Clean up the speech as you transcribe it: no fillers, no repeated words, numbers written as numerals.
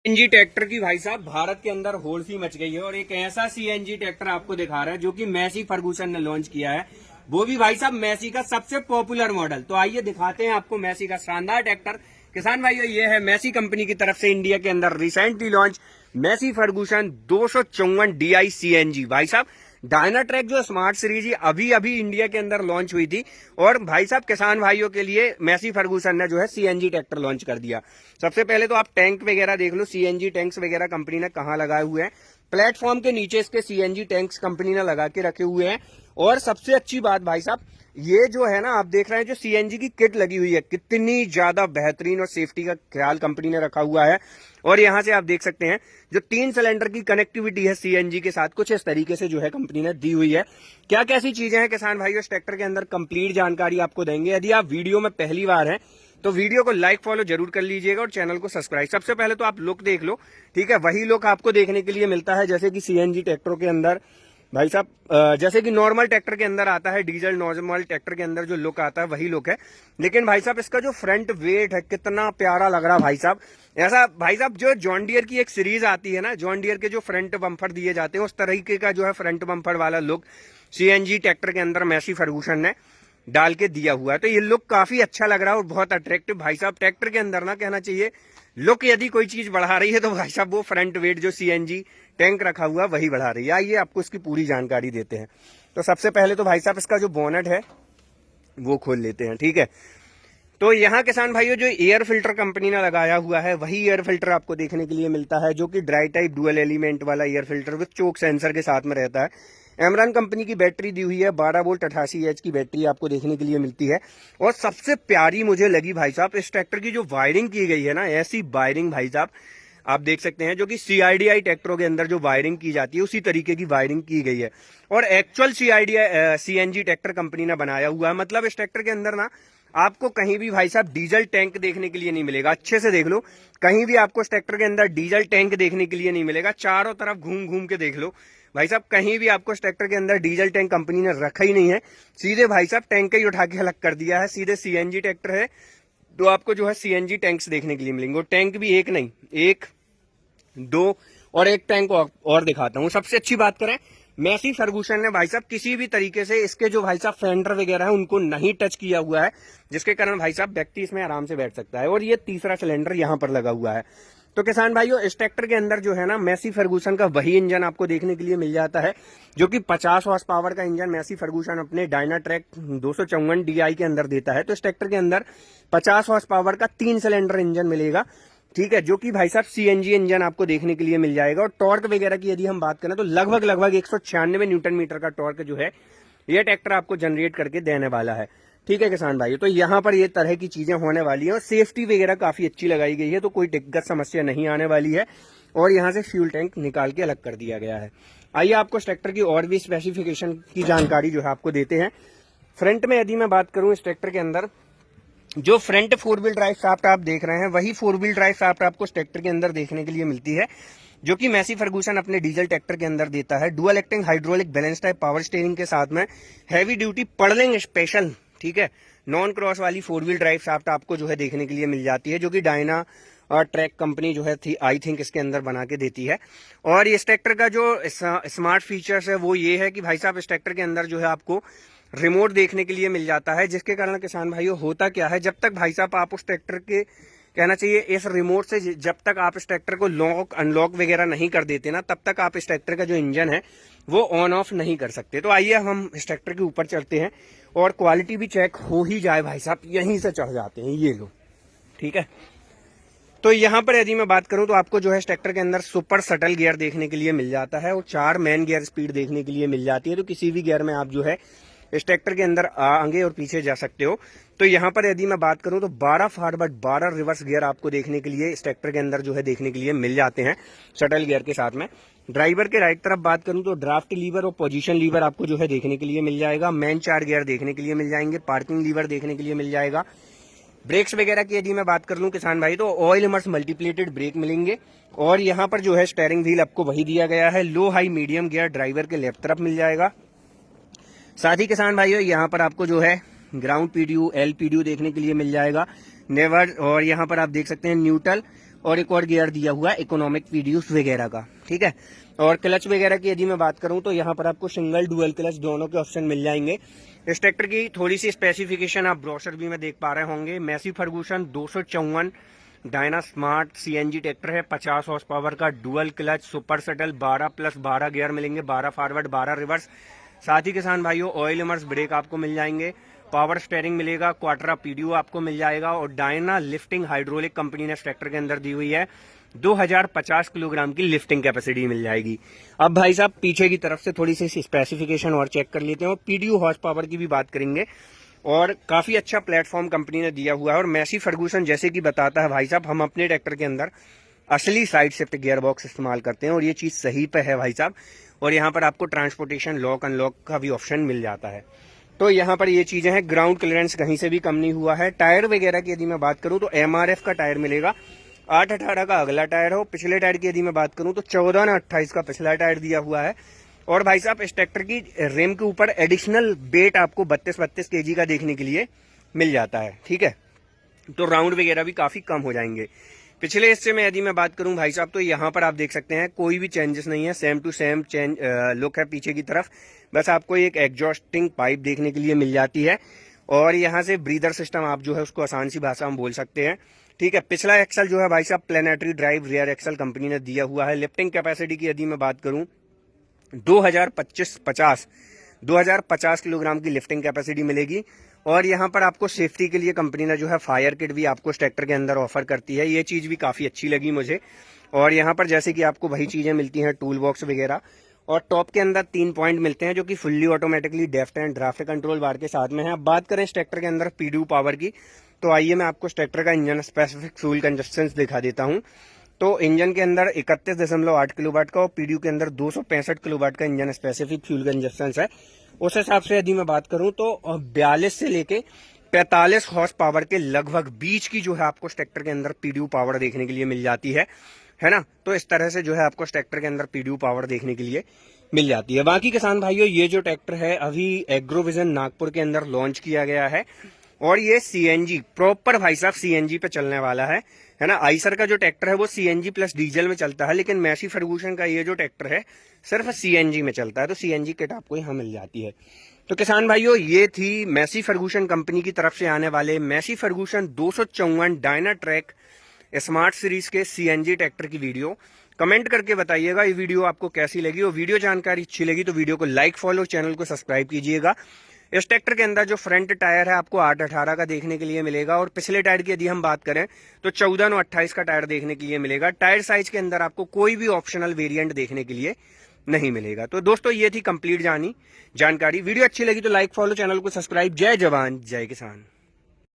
CNG tractor की भाई साहब भारत के अंदर होड़ सी मच गई है और एक ऐसा सीएनजी ट्रैक्टर आपको दिखा रहा है जो कि मैसी फर्गूसन ने लॉन्च किया है। वो भी भाई साहब मैसी का सबसे पॉपुलर मॉडल। तो आइए दिखाते हैं आपको मैसी का शानदार ट्रैक्टर। किसान भाइयों, ये है मैसी कंपनी की तरफ से इंडिया के अंदर recently launch Massey Ferguson 254 DI CNG. भाई साहब डायनाट्रैक जो स्मार्ट सीरीज अभी अभी इंडिया के अंदर लॉन्च हुई थी और भाई साहब किसान भाइयों के लिए मैसी फर्गूसन ने जो है सीएनजी ट्रैक्टर लॉन्च कर दिया। सबसे पहले तो आप टैंक वगैरह देख लो, सीएनजी टैंक्स वगैरह कंपनी ने कहाँ लगाए हुए हैं। प्लेटफॉर्म के नीचे इसके सीएनजी टैंक्स कंपनी ने लगा के रखे हुए हैं। और सबसे अच्छी बात भाई साहब, ये जो है ना, आप देख रहे हैं जो सीएनजी की किट लगी हुई है, कितनी ज्यादा बेहतरीन और सेफ्टी का ख्याल कंपनी ने रखा हुआ है। और यहां से आप देख सकते हैं जो 3 सिलेंडर की कनेक्टिविटी है सीएनजी के साथ, कुछ इस तरीके से जो है कंपनी ने दी हुई है। क्या कैसी चीजें हैं किसान भाइयों इस ट्रैक्टर के अंदर, कंप्लीट जानकारी आपको देंगे। यदि आप वीडियो में पहली बार हैं तो वीडियो को लाइक फॉलो जरूर कर लीजिएगा और चैनल को सब्सक्राइब। सबसे पहले तो आप लुक देख लो, ठीक है। वही लुक आपको देखने के लिए मिलता है जैसे कि सीएनजी ट्रैक्टरों के अंदर भाई साहब, जैसे कि नॉर्मल ट्रैक्टर के अंदर आता है, डीजल नॉर्मल ट्रैक्टर के अंदर जो लुक आता है वही लुक है। लेकिन भाई साहब इसका जो फ्रंट वेट है कितना प्यारा लग रहा है भाई साहब। ऐसा भाई साहब जो जॉन डियर की एक सीरीज आती है ना, जॉन डियर के जो फ्रंट बम्पर दिए जाते हैं उस तरीके का जो है फ्रंट बम्पर वाला लुक सीएनजी ट्रैक्टर के अंदर मैसी फर्गूसन ने डाल के दिया हुआ है। तो ये लुक काफी अच्छा लग रहा है और बहुत अट्रैक्टिव। भाई साहब ट्रैक्टर के अंदर ना कहना चाहिए लुक यदि कोई चीज बढ़ा रही है तो भाई साहब वो फ्रंट वेट जो सीएनजी टैंक रखा हुआ वही बढ़ा रही है। आइए आपको इसकी पूरी जानकारी देते हैं। तो सबसे पहले तो भाई साहब इसका जो बोनेट है वो खोल लेते हैं, ठीक है। तो यहाँ किसान भाइयों जो एयर फिल्टर कंपनी ने लगाया हुआ है वही एयर फिल्टर आपको देखने के लिए मिलता है, जो कि ड्राई टाइप डुअल एलिमेंट वाला air filter with choke sensor के साथ में रहता है। एमरान कंपनी की बैटरी दी हुई है, 12 वोल्ट 88 एच की बैटरी आपको देखने के लिए मिलती है। और सबसे प्यारी मुझे लगी भाई साहब इस ट्रैक्टर की जो वायरिंग की गई है ना, ऐसी वायरिंग भाई साहब आप देख सकते हैं जो कि सीआईडीआई ट्रैक्टरों के अंदर जो वायरिंग की जाती है उसी तरीके की वायरिंग की गई है। और एक्चुअल सीआईडीआई सीएनजी ट्रैक्टर कंपनी ने बनाया हुआ है। मतलब इस ट्रैक्टर के अंदर ना आपको कहीं भी भाई साहब डीजल टैंक देखने के लिए नहीं मिलेगा। अच्छे से देख लो, कहीं भी आपको इस ट्रैक्टर के अंदर डीजल टैंक देखने के लिए नहीं मिलेगा। चारों तरफ घूम घूम के देख लो भाई साहब, कहीं भी आपको इस ट्रैक्टर के अंदर डीजल टैंक कंपनी ने रखा ही नहीं है। सीधे भाई साहब टैंक ही उठा के अलग कर दिया है। सीधे सीएनजी ट्रैक्टर है तो आपको जो है सीएनजी टैंक्स देखने के लिए मिलेंगे। और टैंक भी एक नहीं, 1 2 और एक टैंक और दिखाता हूं। सबसे अच्छी बात करें, मैसी फर्गूसन ने भाई साहब किसी भी तरीके से इसके जो भाई साहब फेंडर वगैरह है उनको नहीं टच किया हुआ है, जिसके कारण भाई साहब व्यक्ति इसमें आराम से बैठ सकता है। और ये तीसरा सिलेंडर यहां पर लगा हुआ है। तो किसान भाइयों इस ट्रैक्टर के अंदर जो है ना मैसी फर्गूसन का वही इंजन आपको देखने के लिए मिल जाता है, जो कि 50 हॉर्स पावर का इंजन मैसी फर्गूसन अपने डायनाट्रैक 254 DI के अंदर देता है। तो इस ट्रैक्टर के अंदर 50 हॉर्स पावर का 3 सिलेंडर इंजन मिलेगा, ठीक है, जो कि भाई साहब सीएनजी इंजन आपको देखने के लिए मिल जाएगा। और टॉर्क वगैरह की यदि हम बात करें तो लगभग 196 न्यूटन मीटर का टॉर्क जो है ये ट्रैक्टर आपको जनरेट करके देने वाला है, ठीक है किसान भाई। तो यहाँ पर ये तरह की चीजें होने वाली हैं और सेफ्टी वगैरह काफी अच्छी लगाई गई है, तो कोई दिक्कत समस्या नहीं आने वाली है। और यहाँ से फ्यूल टैंक निकाल के अलग कर दिया गया है। आइए आपको इस ट्रैक्टर की और भी स्पेसिफिकेशन की जानकारी जो है आपको देते हैं। फ्रंट में यदि मैं बात करूं इस ट्रैक्टर के अंदर जो फ्रंट 4 व्हील ड्राइव शाफ्ट आप देख रहे हैं वही 4 व्हील ड्राइव शाफ्ट आपको इस ट्रैक्टर के अंदर देखने के लिए मिलती है, जो कि मैसी फर्गूसन अपने डीजल ट्रैक्टर के अंदर देता है। Dual acting hydraulic balance type power steering के साथ में हैवी ड्यूटी पर्लिंग स्पेशल, ठीक है, नॉन क्रॉस वाली 4 व्हील ड्राइव शाफ्ट आपको जो है देखने के लिए मिल जाती है, जो कि डायना और ट्रैक कंपनी जो है थी आई थिंक इसके अंदर बना के देती है। और इस ट्रैक्टर का जो स्मार्ट फीचर्स है वो ये है कि भाई साहब इस ट्रैक्टर के अंदर जो है आपको रिमोट देखने के लिए मिल जाता है, जिसके कारण किसान भाइयों होता क्या है, जब तक भाई साहब आप उस ट्रैक्टर के कहना चाहिए इस रिमोट से जब तक आप इस ट्रैक्टर को लॉक अनलॉक वगैरह नहीं कर देते ना, तब तक आप इस ट्रैक्टर का जो इंजन है वो ऑन ऑफ नहीं कर सकते। तो आइए हम इस ट्रैक्टर के ऊपर चलते हैं और क्वालिटी भी चेक हो ही जाए भाई साहब, यहीं से चढ़ जाते हैं ये लो, ठीक है। तो यहाँ पर यदि मैं बात करूं तो आपको जो है इस ट्रैक्टर के अंदर सुपर सटल गियर देखने के लिए मिल जाता है और 4 मेन गियर स्पीड देखने के लिए मिल जाती है। तो किसी भी गियर में आप जो है इस ट्रैक्टर के अंदर आगे और पीछे जा सकते हो। तो यहाँ पर यदि मैं बात करूं तो 12 फॉरवर्ड 12 रिवर्स गियर आपको देखने के लिए इस ट्रैक्टर के अंदर जो है देखने के लिए मिल जाते हैं शटल गियर के साथ में। ड्राइवर के राइट तरफ बात करूं तो ड्राफ्ट लीवर और पोजीशन लीवर आपको जो है देखने के लिए मिल जाएगा। मेन 4 गियर देखने के लिए मिल जाएंगे, पार्किंग लीवर देखने के लिए मिल जाएगा। ब्रेक्स वगैरह की यदि मैं बात कर लूं किसान भाई तो ऑयल इमर्स मल्टीप्लेटेड ब्रेक मिलेंगे। और यहाँ पर जो है स्टीयरिंग व्हील आपको वही दिया गया है। लो हाई मीडियम गियर ड्राइवर के लेफ्ट तरफ मिल जाएगा। साथ ही किसान भाइयों यहाँ पर आपको जो है ग्राउंड पीडीयू एल पीडीयू देखने के लिए मिल जाएगा। नेवर और यहाँ पर आप देख सकते हैं न्यूट्रल और एक और गियर दिया हुआ है इकोनॉमिक पीडीयूस वगैरह का, ठीक है। और क्लच वगैरह की यदि मैं बात करूं तो यहाँ पर आपको सिंगल डुअल क्लच दोनों के ऑप्शन मिल जाएंगे। इस ट्रैक्टर की थोड़ी सी स्पेसिफिकेशन आप ब्रोशर भी में देख पा रहे होंगे। Massey Ferguson 254 Dyna Smart CNG tractor है, 50 हॉर्स पावर का, dual clutch, super shuttle, 12+12 gear मिलेंगे, 12 फॉरवर्ड 12 रिवर्स। साथ ही किसान भाइयों ऑयल इमर्स ब्रेक आपको मिल जाएंगे, पावर स्टेयरिंग मिलेगा, क्वार्टरा पीडीओ आपको मिल जाएगा और डायना लिफ्टिंग हाइड्रोलिक कंपनी ने इस ट्रैक्टर के अंदर दी हुई है। 2050 किलोग्राम की लिफ्टिंग कैपेसिटी मिल जाएगी। अब भाई साहब पीछे की तरफ से थोड़ी सी स्पेसिफिकेशन और चेक कर लेते हैं और पीडीओ हॉर्स पावर की भी बात करेंगे। और काफी अच्छा प्लेटफॉर्म कंपनी ने दिया हुआ है। और मैसी फर्गूसन जैसे कि बताता है भाई साहब, हम अपने ट्रैक्टर के अंदर असली साइड शिफ्ट गियर बॉक्स इस्तेमाल करते हैं और ये चीज सही पे है भाई साहब। और यहाँ पर आपको ट्रांसपोर्टेशन लॉक अनलॉक का भी ऑप्शन मिल जाता है। तो यहाँ पर ये चीजें हैं। ग्राउंड क्लियरेंस कहीं से भी कम नहीं हुआ है। टायर वगैरह की यदि मैं बात करूं तो एमआरएफ का टायर मिलेगा, 8/18 का अगला टायर हो। पिछले टायर की यदि मैं बात करूं तो 14/28 का पिछला टायर दिया हुआ है। और भाई साहब इस ट्रैक्टर की रिम के ऊपर एडिशनल वेट आपको 32 केजी का देखने के लिए मिल जाता है, ठीक है। तो राउंड वगैरह भी काफी कम हो जाएंगे। पिछले हिस्से में यदि मैं बात करूं भाई साहब तो यहाँ पर आप देख सकते हैं कोई भी चेंजेस नहीं है, सेम टू सेम लुक है पीछे की तरफ। बस आपको एक एग्जॉस्टिंग पाइप देखने के लिए मिल जाती है और यहाँ से ब्रीदर सिस्टम आप जो है उसको आसान सी भाषा में बोल सकते हैं, ठीक है। पिछला एक्सल जो है भाई साहब planetary drive rear axle company ने दिया हुआ है। लिफ्टिंग कैपेसिटी की यदि मैं बात करूं 2050 किलोग्राम की लिफ्टिंग कैपेसिटी मिलेगी। और यहाँ पर आपको सेफ्टी के लिए कंपनी ने जो है फायर किट भी आपको इस ट्रैक्टर के अंदर ऑफर करती है। ये चीज भी काफी अच्छी लगी मुझे। और यहाँ पर जैसे कि आपको वही चीजें मिलती हैं, टूल बॉक्स वगैरह। और टॉप के अंदर 3 पॉइंट मिलते हैं जो कि fully automatically deft and draft control bar के साथ में है। अब बात करें इस ट्रैक्टर के अंदर पीडीयू पावर की, तो आइए मैं आपको इस ट्रैक्टर का इंजन स्पेसिफिक फ्यूल कंजस्टेंस दिखा देता हूँ। तो इंजन के अंदर 31.8 किलोवाट का और पीडीयू के अंदर 265 किलोवाट का इंजन स्पेसिफिक फ्यूल कंजस्टेंस है। उस हिसाब से यदि मैं बात करूं तो 42 से लेके 45 हॉर्स पावर के लगभग बीच की जो है आपको ट्रैक्टर के अंदर पीडीयू पावर देखने के लिए मिल जाती है ना। तो इस तरह से जो है आपको ट्रैक्टर के अंदर पीडीयू पावर देखने के लिए मिल जाती है। बाकी किसान भाइयों ये जो ट्रैक्टर है अभी एग्रोविजन नागपुर के अंदर लॉन्च किया गया है और ये सीएनजी प्रॉपर भाई साहब सीएनजी पे चलने वाला है ना। आइसर का जो ट्रैक्टर है वो सीएनजी प्लस डीजल में चलता है, लेकिन मैसी फर्गूसन का ये जो ट्रैक्टर है सिर्फ सीएनजी में चलता है। तो सीएनजी किट आपको यहाँ मिल जाती है। तो किसान भाइयों ये थी मैसी फर्गूसन कंपनी की तरफ से आने वाले Massey Ferguson 254 Dyna Track Smart series के सीएनजी ट्रैक्टर की वीडियो। कमेंट करके बताइएगा ये वीडियो आपको कैसी लगी। और वीडियो जानकारी अच्छी लगी तो वीडियो को लाइक, फॉलो, चैनल को सब्सक्राइब कीजिएगा। इस ट्रैक्टर के अंदर जो फ्रंट टायर है आपको 8/18 का देखने के लिए मिलेगा और पिछले टायर की यदि हम बात करें तो 14/28 का टायर देखने के लिए मिलेगा। टायर साइज के अंदर आपको कोई भी ऑप्शनल वेरिएंट देखने के लिए नहीं मिलेगा। तो दोस्तों ये थी कंप्लीट जानकारी। वीडियो अच्छी लगी तो लाइक, फॉलो, चैनल को सब्सक्राइब। जय जवान जय किसान।